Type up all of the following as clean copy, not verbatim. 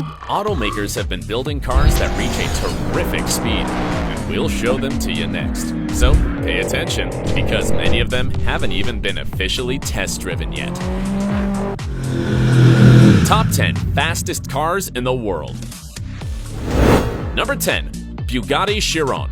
Automakers have been building cars that reach a terrific speed, and we'll show them to you next. So pay attention, because many of them haven't even been officially test-driven yet. Top 10 Fastest Cars in the World. Number 10. Bugatti Chiron.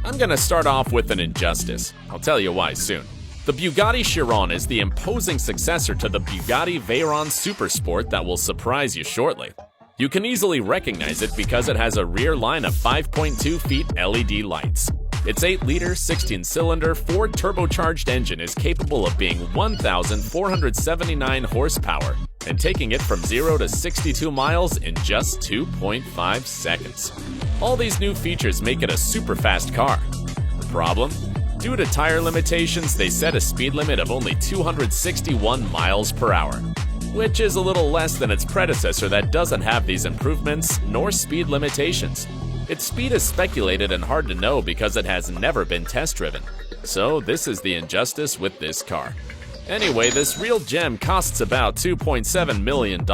I'm gonna start off with an injustice. I'll tell you why soon. The Bugatti Chiron is the imposing successor to the Bugatti Veyron Supersport that will surprise you shortly. You can easily recognize it because it has a rear line of 5.2 feet LED lights. Its 8-liter, 16-cylinder, Ford turbocharged engine is capable of being 1,479 horsepower and taking it from 0 to 62 miles in just 2.5 seconds. All these new features make it a super fast car. The problem? Due to tire limitations, they set a speed limit of only 261 miles per hour, which is a little less than its predecessor that doesn't have these improvements nor speed limitations. Its speed is speculated and hard to know because it has never been test-driven. So this is the injustice with this car. Anyway, this real gem costs about $2.7 million.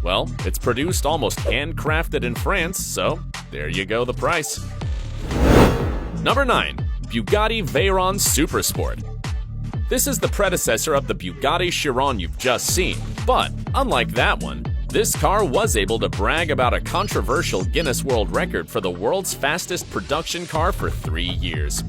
Well, it's produced almost handcrafted in France, so there you go, the price. Number 9. Bugatti Veyron Supersport. This is the predecessor of the Bugatti Chiron you've just seen, but unlike that one, this car was able to brag about a controversial Guinness World Record for the world's fastest production car for 3 years.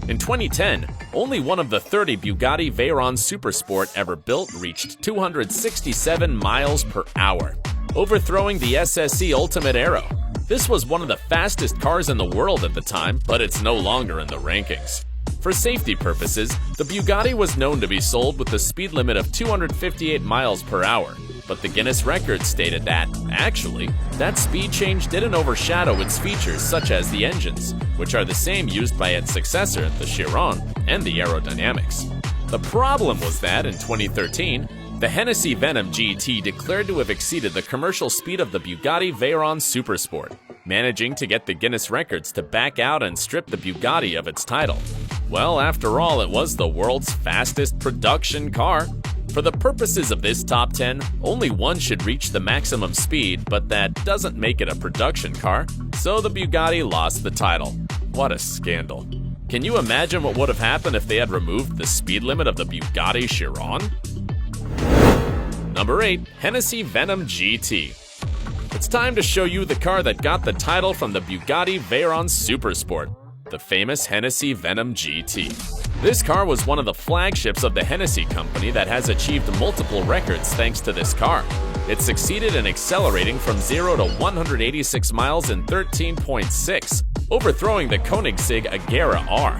In 2010, only one of the 30 Bugatti Veyron Supersport ever built reached 267 miles per hour, overthrowing the SSE Ultimate Aero. This was one of the fastest cars in the world at the time, but it's no longer in the rankings. For safety purposes, the Bugatti was known to be sold with a speed limit of 258 miles per hour, but the Guinness record stated that, actually, that speed change didn't overshadow its features such as the engines, which are the same used by its successor, the Chiron, and the aerodynamics. The problem was that, in 2013, the Hennessy Venom GT declared to have exceeded the commercial speed of the Bugatti Veyron Supersport, managing to get the Guinness records to back out and strip the Bugatti of its title. Well, after all, it was the world's fastest production car. For the purposes of this top 10, only one should reach the maximum speed, but that doesn't make it a production car, so the Bugatti lost the title. What a scandal. Can you imagine what would have happened if they had removed the speed limit of the Bugatti Chiron? Number 8. Hennessy Venom GT. It's time to show you the car that got the title from the Bugatti Veyron Supersport, the famous Hennessy Venom GT. This car was one of the flagships of the Hennessy company that has achieved multiple records thanks to this car. It succeeded in accelerating from 0 to 186 miles in 13.6, overthrowing the Koenigsegg Agera R.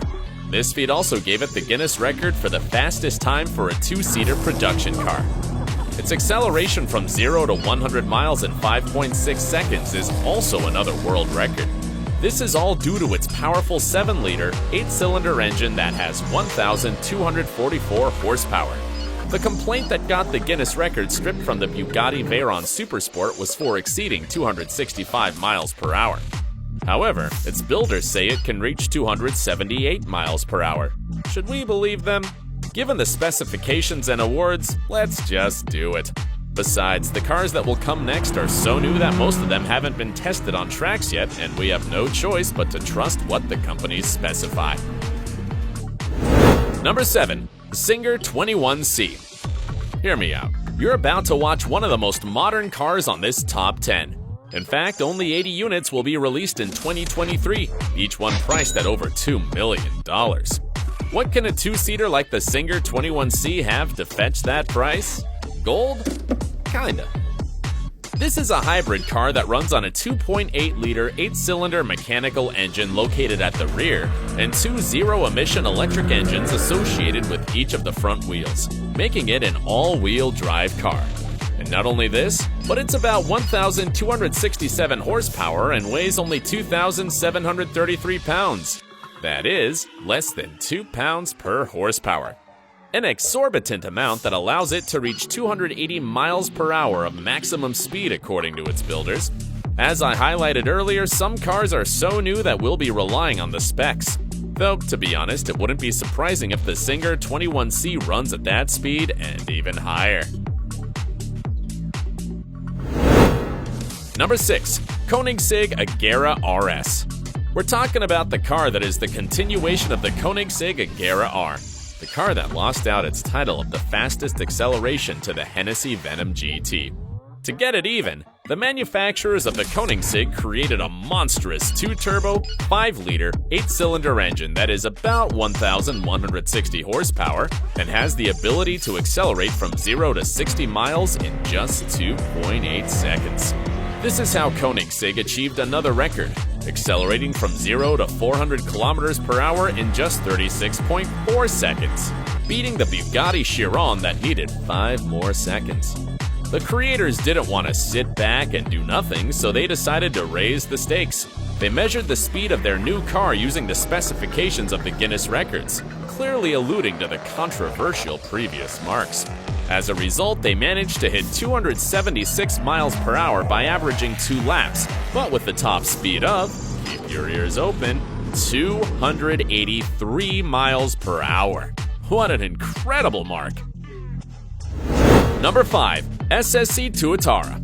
This feat also gave it the Guinness record for the fastest time for a 2-seater production car. Its acceleration from 0 to 100 miles in 5.6 seconds is also another world record. This is all due to its powerful 7-liter, 8-cylinder engine that has 1,244 horsepower. The complaint that got the Guinness record stripped from the Bugatti Veyron Supersport was for exceeding 265 miles per hour. However, its builders say it can reach 278 miles per hour. Should we believe them? Given the specifications and awards, let's just do it. Besides, the cars that will come next are so new that most of them haven't been tested on tracks yet, and we have no choice but to trust what the companies specify. Number 7. Singer 21C. Hear me out. You're about to watch one of the most modern cars on this top 10. In fact, only 80 units will be released in 2023, each one priced at over $2 million. What can a 2-seater like the Singer 21C have to fetch that price? Gold? Kinda. This is a hybrid car that runs on a 2.8-liter 8-cylinder mechanical engine located at the rear and 2 zero-emission electric engines associated with each of the front wheels, making it an all-wheel drive car. And not only this, but it's about 1,267 horsepower and weighs only 2,733 pounds. That is, less than 2 pounds per horsepower. An exorbitant amount that allows it to reach 280 miles per hour of maximum speed according to its builders. As I highlighted earlier, some cars are so new that we'll be relying on the specs. Though, to be honest, it wouldn't be surprising if the Singer 21C runs at that speed and even higher. Number 6. Koenigsegg Agera RS. We're talking about the car that is the continuation of the Koenigsegg Agera R, the car that lost out its title of the fastest acceleration to the Hennessy Venom GT. To get it even, the manufacturers of the Koenigsegg created a monstrous 2-turbo, 5-liter, 8-cylinder engine that is about 1,160 horsepower and has the ability to accelerate from 0 to 60 miles in just 2.8 seconds. This is how Koenigsegg achieved another record, accelerating from 0 to 400 kilometers per hour in just 36.4 seconds, beating the Bugatti Chiron that needed 5 more seconds. The creators didn't want to sit back and do nothing, so they decided to raise the stakes. They measured the speed of their new car using the specifications of the Guinness records, clearly alluding to the controversial previous marks. As a result, they managed to hit 276 miles per hour by averaging 2 laps, but with the top speed of, keep your ears open, 283 miles per hour. What an incredible mark! Number 5. SSC Tuatara.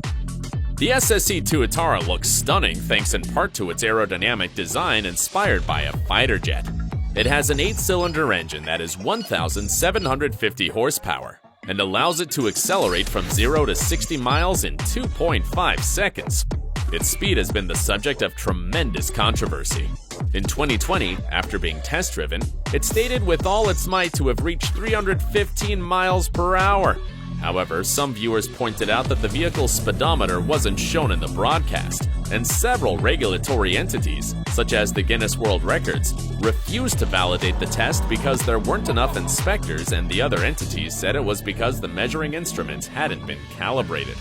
The SSC Tuatara looks stunning thanks in part to its aerodynamic design inspired by a fighter jet. It has an 8-cylinder engine that is 1,750 horsepower and allows it to accelerate from 0 to 60 miles in 2.5 seconds. Its speed has been the subject of tremendous controversy. In 2020, after being test-driven, it stated with all its might to have reached 315 miles per hour. However, some viewers pointed out that the vehicle's speedometer wasn't shown in the broadcast, and several regulatory entities, such as the Guinness World Records, refused to validate the test because there weren't enough inspectors, and the other entities said it was because the measuring instruments hadn't been calibrated.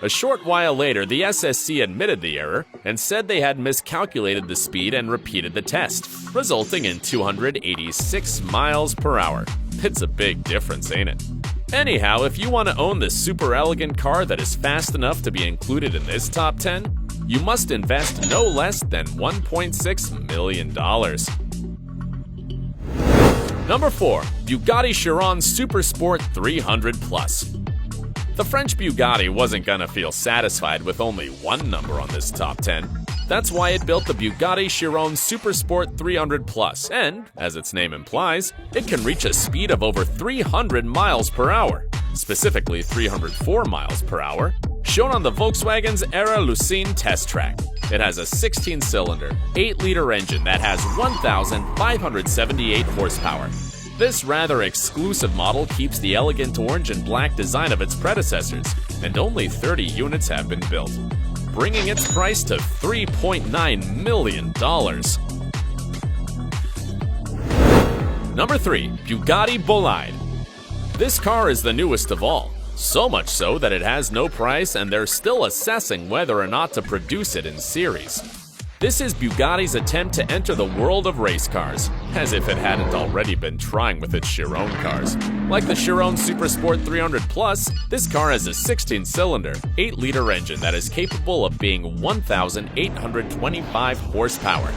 A short while later, the SSC admitted the error and said they had miscalculated the speed and repeated the test, resulting in 286 miles per hour. It's a big difference, ain't it? Anyhow, if you want to own this super elegant car that is fast enough to be included in this top 10, you must invest no less than $1.6 million. Number 4. Bugatti Chiron Supersport 300 Plus. The French Bugatti wasn't gonna feel satisfied with only one number on this top 10. That's why it built the Bugatti Chiron Supersport 300 Plus, and, as its name implies, it can reach a speed of over 300 miles per hour, specifically 304 miles per hour, shown on the Volkswagen's Era Lucene test track. It has a 16-cylinder, 8-liter engine that has 1,578 horsepower. This rather exclusive model keeps the elegant orange and black design of its predecessors, and only 30 units have been built, bringing its price to $3.9 million. Number 3. Bugatti Bolide. This car is the newest of all, so much so that it has no price and they're still assessing whether or not to produce it in series. This is Bugatti's attempt to enter the world of race cars, as if it hadn't already been trying with its Chiron cars. Like the Chiron Supersport 300 Plus, this car has a 16-cylinder, 8-liter engine that is capable of being 1,825 horsepower.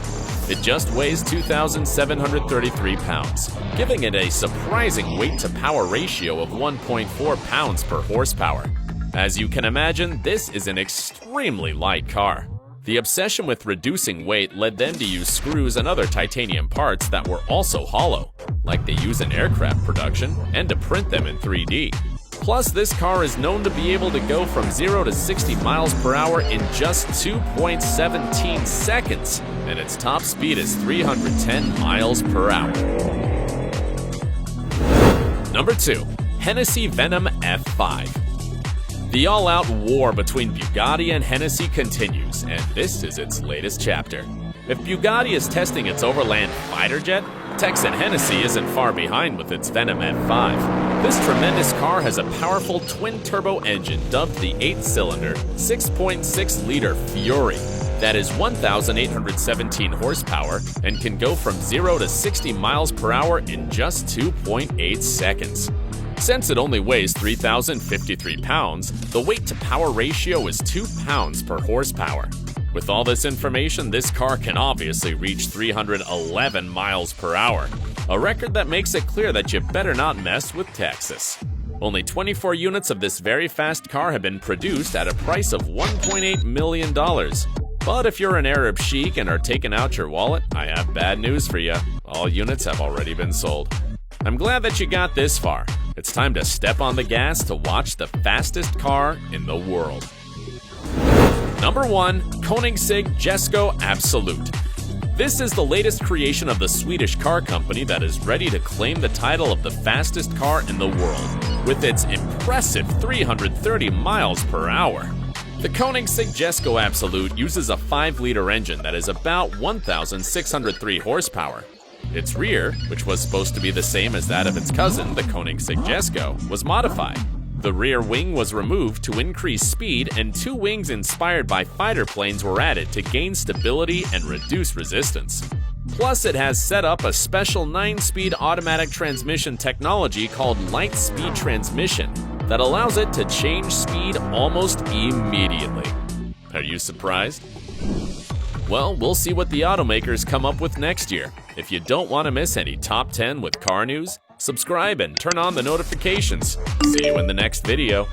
It just weighs 2,733 pounds, giving it a surprising weight-to-power ratio of 1.4 pounds per horsepower. As you can imagine, this is an extremely light car. The obsession with reducing weight led them to use screws and other titanium parts that were also hollow, like they use in aircraft production, and to print them in 3D. Plus, this car is known to be able to go from 0 to 60 miles per hour in just 2.17 seconds, and its top speed is 310 miles per hour. Number 2. Hennessy Venom F5. The all-out war between Bugatti and Hennessy continues, and this is its latest chapter. If Bugatti is testing its overland fighter jet, Texan Hennessy isn't far behind with its Venom F5. This tremendous car has a powerful twin-turbo engine dubbed the 8-cylinder, 6.6-liter Fury that is 1,817 horsepower and can go from 0 to 60 miles per hour in just 2.8 seconds. Since it only weighs 3,053 pounds, the weight-to-power ratio is 2 pounds per horsepower. With all this information, this car can obviously reach 311 miles per hour, a record that makes it clear that you better not mess with Texas. Only 24 units of this very fast car have been produced at a price of $1.8 million. But if you're an Arab sheik and are taking out your wallet, I have bad news for you. All units have already been sold. I'm glad that you got this far. It's time to step on the gas to watch the fastest car in the world. Number 1. Koenigsegg Jesko Absolute. This is the latest creation of the Swedish car company that is ready to claim the title of the fastest car in the world, with its impressive 330 miles per hour. The Koenigsegg Jesko Absolute uses a 5-liter engine that is about 1,603 horsepower. Its rear, which was supposed to be the same as that of its cousin, the Koenigsegg Jesko, was modified. The rear wing was removed to increase speed, and 2 wings inspired by fighter planes were added to gain stability and reduce resistance. Plus, it has set up a special 9-speed automatic transmission technology called Light Speed Transmission that allows it to change speed almost immediately. Are you surprised? Well, we'll see what the automakers come up with next year. If you don't want to miss any top 10 with car news, subscribe and turn on the notifications. See you in the next video.